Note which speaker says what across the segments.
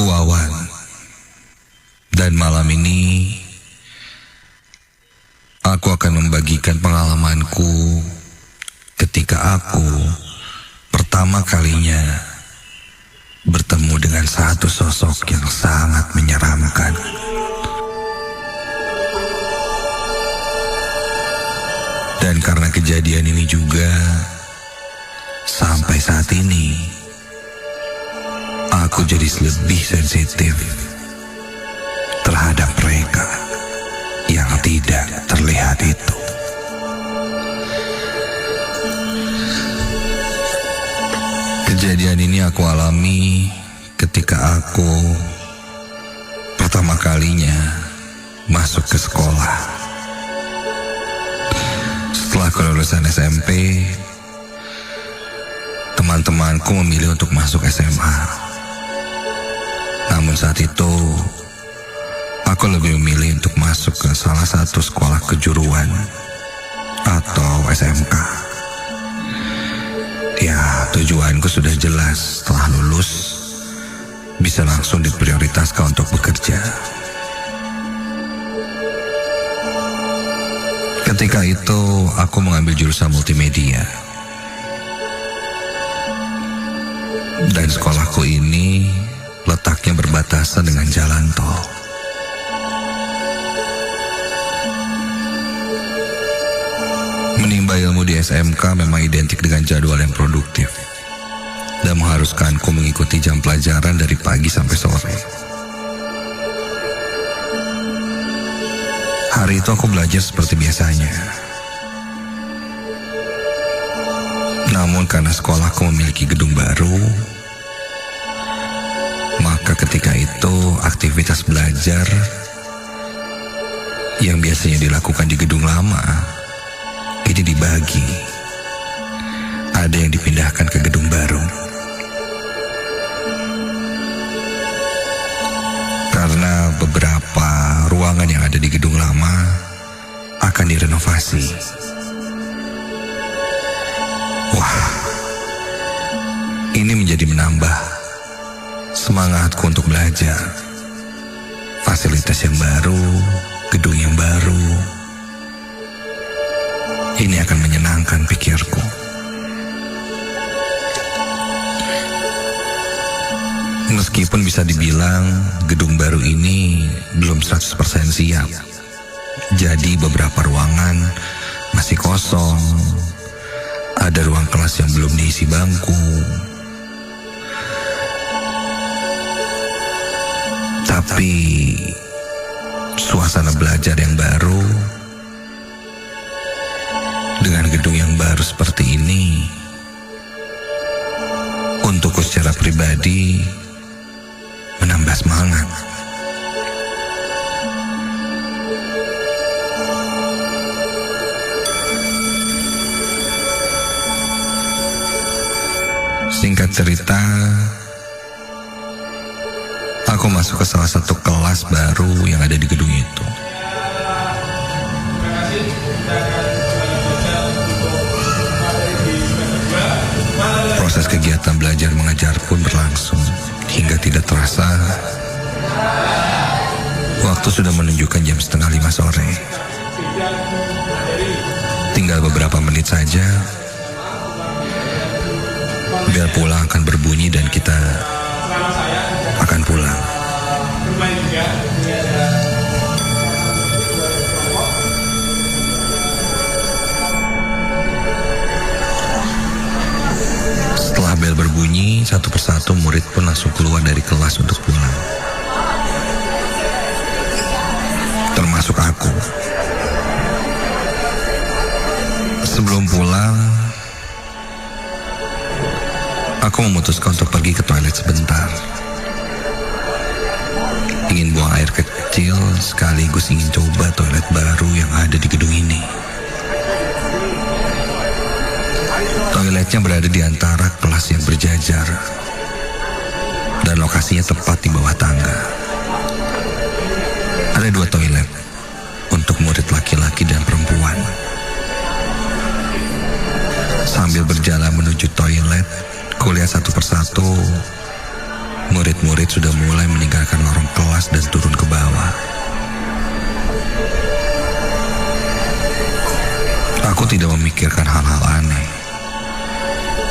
Speaker 1: Wawan, dan malam ini aku akan membagikan pengalamanku ketika aku pertama kalinya bertemu dengan satu sosok yang sangat menyeramkan. Dan karena kejadian ini juga, sampai saat ini aku jadi lebih sensitif terhadap mereka yang tidak terlihat itu. Kejadian ini aku alami ketika aku pertama kalinya masuk ke sekolah. Setelah kelulusan SMP, teman-temanku memilih untuk masuk SMA. Namun saat itu, aku lebih memilih untuk masuk ke salah satu sekolah kejuruan atau SMK. Ya, tujuanku sudah jelas. Setelah lulus, bisa langsung diprioritaskan untuk bekerja. Ketika itu, aku mengambil jurusan multimedia. Dan sekolahku ini letaknya berbatasan dengan jalan tol. Menimba ilmu di SMK memang identik dengan jadwal yang produktif dan mengharuskanku mengikuti jam pelajaran dari pagi sampai sore. Hari itu aku belajar seperti biasanya. Namun karena sekolahku memiliki gedung baru, maka ketika itu aktivitas belajar yang biasanya dilakukan di gedung lama ini dibagi. Ada yang dipindahkan ke gedung baru. Karena beberapa ruangan yang ada di gedung lama akan direnovasi. Wah, ini menjadi menambah semangatku untuk belajar. Fasilitas yang baru, gedung yang baru, ini akan menyenangkan pikirku. Meskipun bisa dibilang gedung baru ini belum 100% siap. Jadi beberapa ruangan masih kosong. Ada ruang kelas yang belum diisi bangku. Tapi suasana belajar yang baru dengan gedung yang baru seperti ini, untukku secara pribadi menambah semangat. Singkat cerita, aku masuk ke salah satu kelas baru yang ada di gedung itu. Proses kegiatan belajar mengajar pun berlangsung hingga tidak terasa waktu sudah menunjukkan jam 4:30 sore. Tinggal beberapa menit saja bel pulang akan berbunyi dan kita akan pulang. Setelah bel berbunyi, satu persatu murid pun langsung keluar dari kelas untuk pulang. Termasuk aku. Sebelum pulang, aku memutuskan untuk pergi ke toilet sebentar. Ingin buang air kecil sekaligus ingin coba toilet baru yang ada di gedung ini. Toiletnya berada di antara kelas yang berjajar dan lokasinya tepat di bawah tangga. Ada 2 toilet untuk murid laki-laki dan perempuan. Sambil berjalan menuju toilet, kulihat satu persatu murid-murid sudah mulai meninggalkan lorong kelas dan turun ke bawah. Aku tidak memikirkan hal-hal aneh,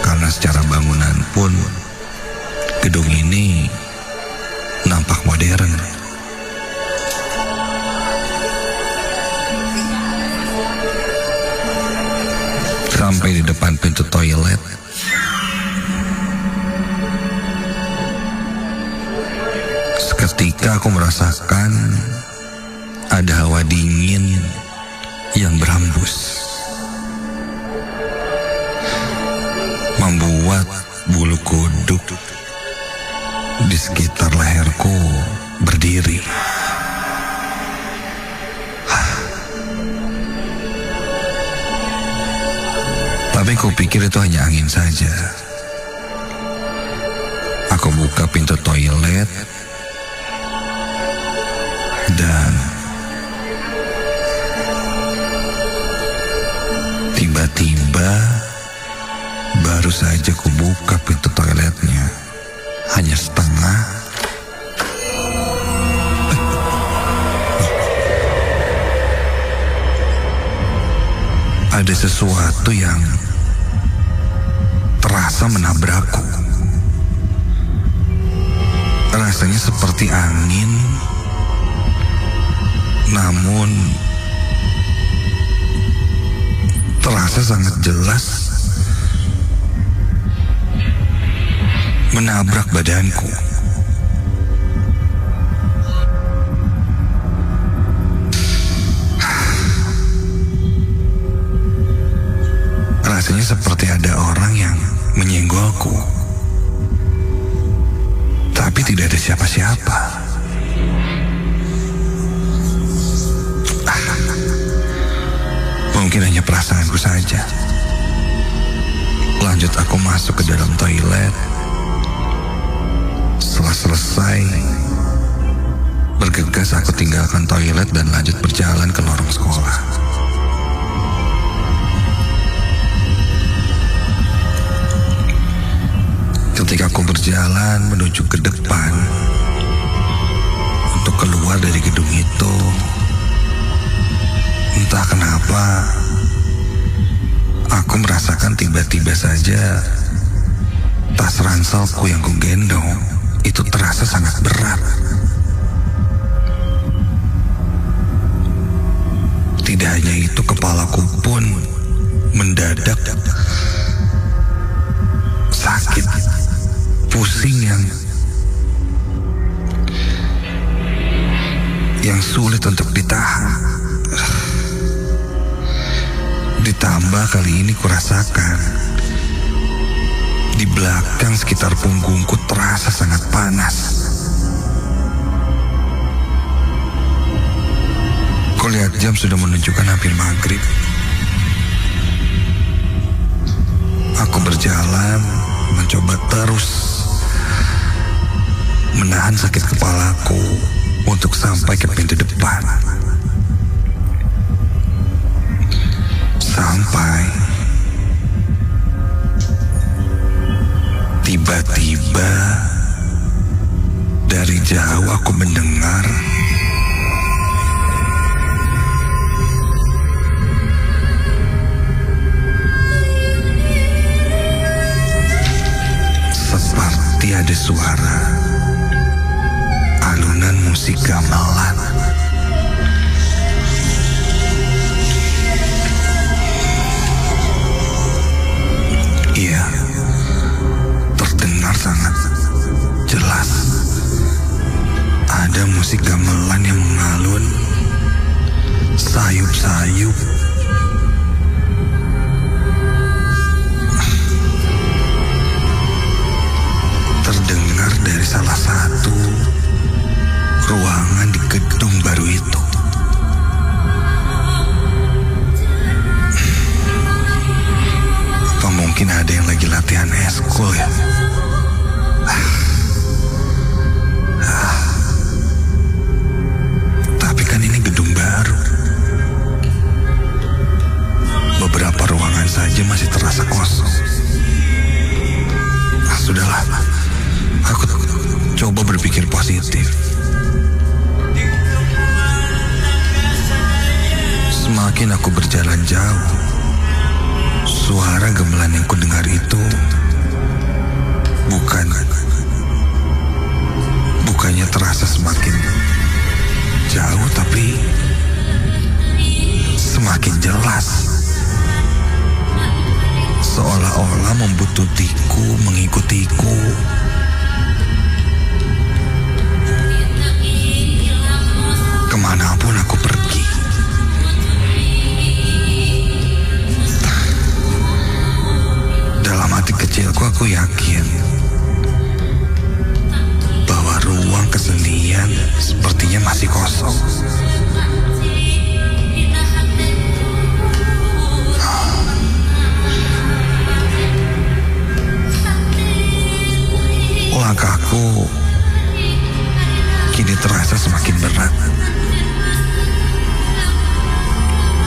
Speaker 1: karena secara bangunan pun gedung ini nampak modern. Sampai di depan pintu toilet, seketika aku merasakan ada hawa dingin yang berhembus, membuat bulu kuduk di sekitar leherku berdiri. Tapi kupikir itu hanya angin saja. Aku buka pintu toilet dan tiba-tiba baru saja kubuka pintu toiletnya, hanya setengah. Ada sesuatu yang terasa menabrakku. Rasanya seperti angin, namun terasa sangat jelas menabrak badanku. Rasanya seperti ada orang yang menyenggolku, tapi tidak ada siapa-siapa. Mungkin hanya perasaanku saja. Lanjut aku masuk ke dalam toilet. Setelah selesai, bergegas aku tinggalkan toilet dan lanjut berjalan ke lorong sekolah. Ketika aku berjalan menuju ke depan untuk keluar dari gedung itu, entah kenapa aku merasakan tiba-tiba saja tas ranselku yang kugendong itu terasa sangat berat. Tidak hanya itu, kepalaku pun mendadak sakit, pusing yang sulit untuk ditahan. Ditambah kali ini kurasakan di belakang sekitar punggungku terasa sangat panas. Kulihat jam sudah menunjukkan hampir maghrib. Aku berjalan mencoba terus menahan sakit kepalaku untuk sampai ke pintu depan. Sampai tiba-tiba dari jauh aku mendengar seperti ada suara alunan musik gamelan. Iya, terdengar sangat jelas. Ada musik gamelan yang mengalun, sayup-sayup. Terdengar dari salah satu ruangan di gedung baru itu. Apa mungkin ada yang lagi latihan eskul ya? Tapi kan ini gedung baru. Beberapa ruangan saja masih terasa kosong. Sudahlah, positif. Semakin aku berjalan jauh, suara gamelan yang kudengar itu bukannya terasa semakin jauh, tapi semakin jelas. Seolah-olah membuntutiku, mengikutiku. Kemanapun aku pergi. Dalam hati kecilku aku yakin bahwa ruang kesenian sepertinya masih kosong. Langkahku kini terasa semakin berat.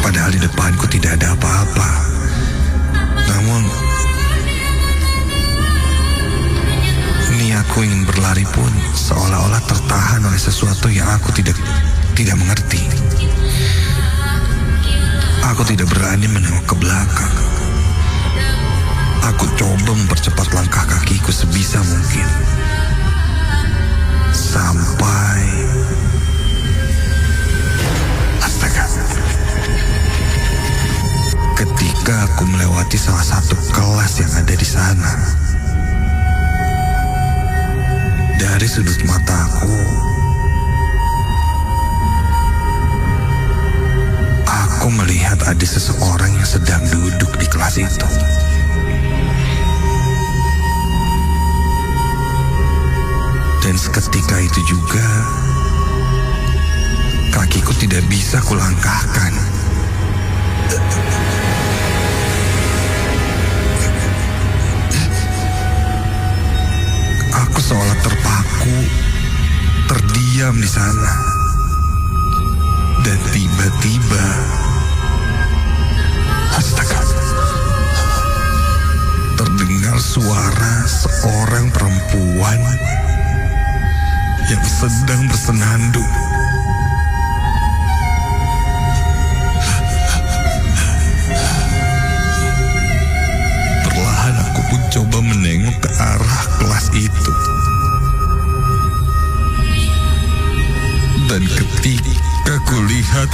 Speaker 1: Padahal di depanku tidak ada apa-apa. Namun niatku ingin berlari pun seolah-olah tertahan oleh sesuatu yang aku tidak mengerti. Aku tidak berani menengok ke belakang. Aku coba mempercepat langkah kakiku sebisa mungkin. Sampai... Astaga. Ketika aku melewati salah satu kelas yang ada di sana, dari sudut mataku, aku melihat ada seseorang yang sedang duduk di kelas itu. Dan seketika itu juga, kakiku tidak bisa kulangkahkan. Aku seolah terpaku, terdiam di sana. Dan tiba-tiba, astaga, terdengar suara seorang perempuan yang sedang bersenandung. Perlahan aku pun coba menengok ke arah kelas itu. Dan ketika kulihat,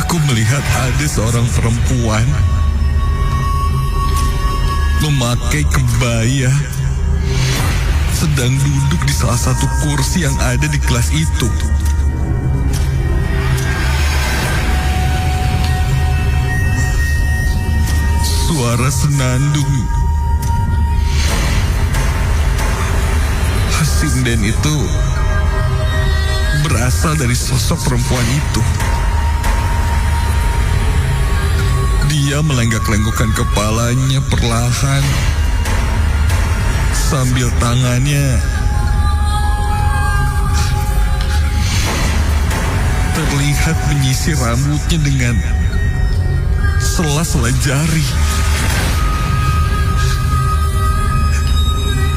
Speaker 1: aku melihat ada seorang perempuan memakai kebaya, sedang duduk di salah satu kursi yang ada di kelas itu. Suara senandung sinden itu berasal dari sosok perempuan itu. Dia melenggak-lenggokkan kepalanya perlahan sambil tangannya terlihat menyisir rambutnya dengan sela-sela jari.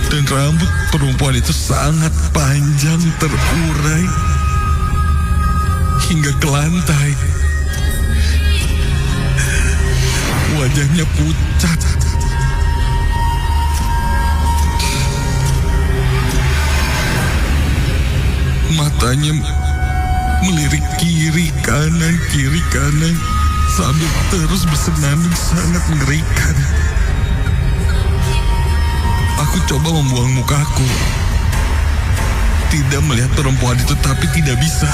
Speaker 1: Dan rambut perempuan itu sangat panjang, terurai hingga ke lantai. Wajahnya pucat. Matanya melirik kiri kanan sambil terus bersenandung sangat mengerikan. Aku coba membuang mukaku, tidak melihat perempuan itu, tapi tidak bisa.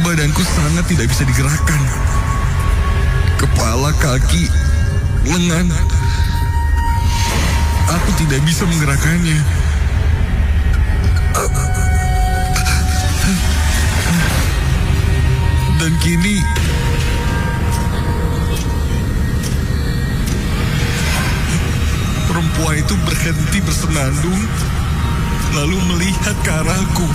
Speaker 1: Badanku sangat tidak bisa digerakkan. Kepala, kaki, lengan, aku tidak bisa menggerakkannya. Dan kini perempuan itu berhenti bersenandung, lalu melihat ke arahku.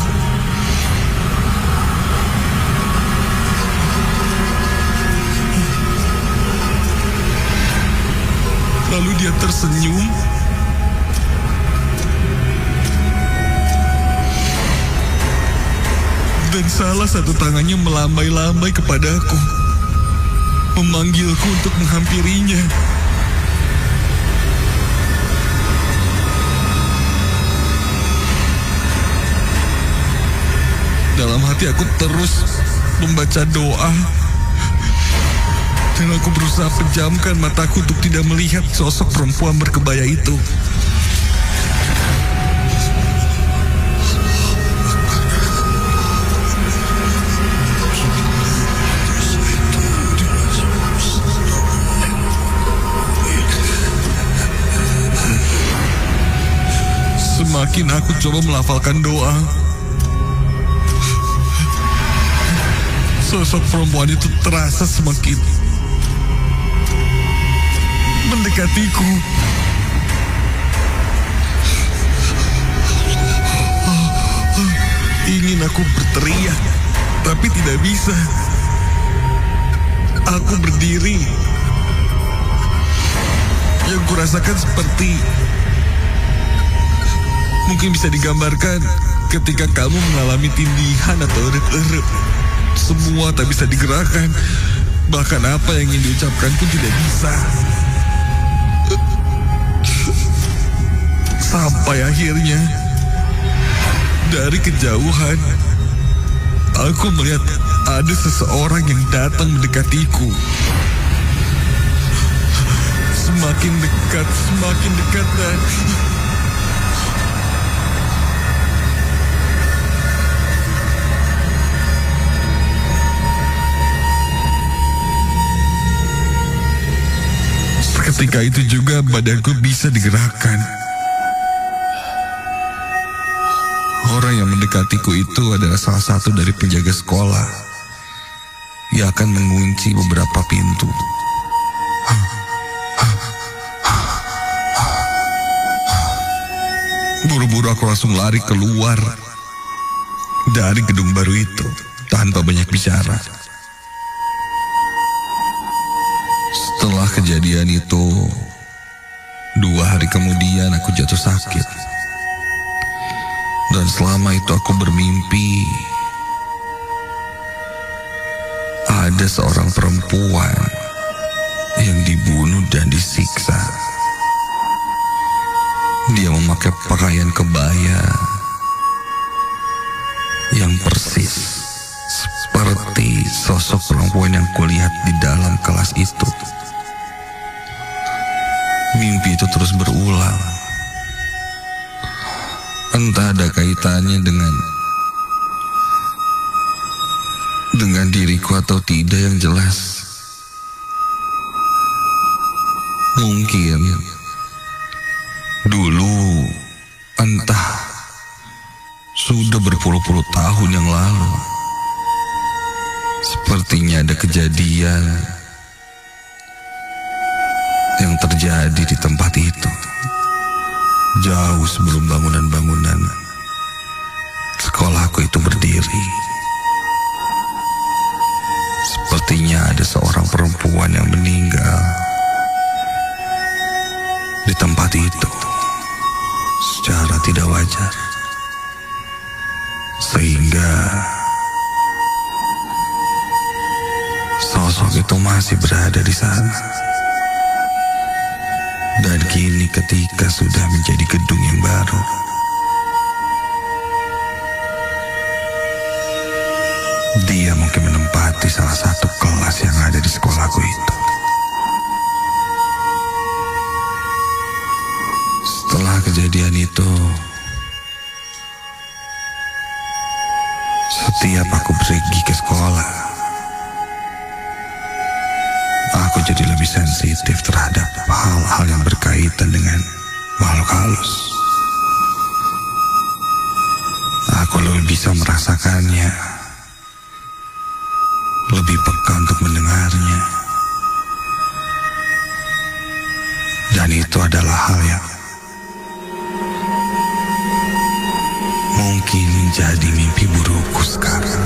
Speaker 1: Lalu dia tersenyum. Dan salah satu tangannya melambai-lambai kepadaku, memanggilku untuk menghampirinya. Dalam hati aku terus membaca doa, dan aku berusaha pejamkan mataku untuk tidak melihat sosok perempuan berkebaya itu. Semakin aku coba melafalkan doa, sosok perempuan itu terasa semakin mendekatiku. Ingin aku berteriak, tapi tidak bisa. Aku berdiri. Yang kurasakan seperti mungkin bisa digambarkan ketika kamu mengalami tindihan atau erep-erep. Semua tak bisa digerakkan. Bahkan apa yang ingin diucapkan pun tidak bisa. Sampai akhirnya, dari kejauhan, aku melihat ada seseorang yang datang mendekatiku. Semakin dekat dan ketika itu juga badanku bisa digerakkan. Orang yang mendekatiku itu adalah salah satu dari penjaga sekolah yang akan mengunci beberapa pintu. Buru-buru aku langsung lari keluar dari gedung baru itu tanpa banyak bicara. Setelah kejadian itu, 2 hari kemudian aku jatuh sakit. Dan selama itu aku bermimpi ada seorang perempuan yang dibunuh dan disiksa. Dia memakai pakaian kebaya yang persis seperti sosok perempuan yang kulihat di dalam kelas itu. Mimpi itu terus berulang. Entah ada kaitannya dengan diriku atau tidak, yang jelas mungkin dulu, entah sudah berpuluh-puluh tahun yang lalu, sepertinya ada kejadian yang terjadi di tempat itu, jauh sebelum bangunan-bangunan sekolahku itu berdiri. Sepertinya ada seorang perempuan yang meninggal di tempat itu secara tidak wajar, sehingga sosok itu masih berada di sana. Dan kini ketika sudah menjadi gedung yang baru, dia mungkin menempati salah satu kelas yang ada di sekolahku itu. Setelah kejadian itu, setiap aku pergi ke sekolah, aku jadi lebih sensitif terhadap hal-hal yang berkaitan dengan makhluk halus. Aku lebih bisa merasakannya, lebih peka untuk mendengarnya. Dan itu adalah hal yang mungkin menjadi mimpi burukku sekarang.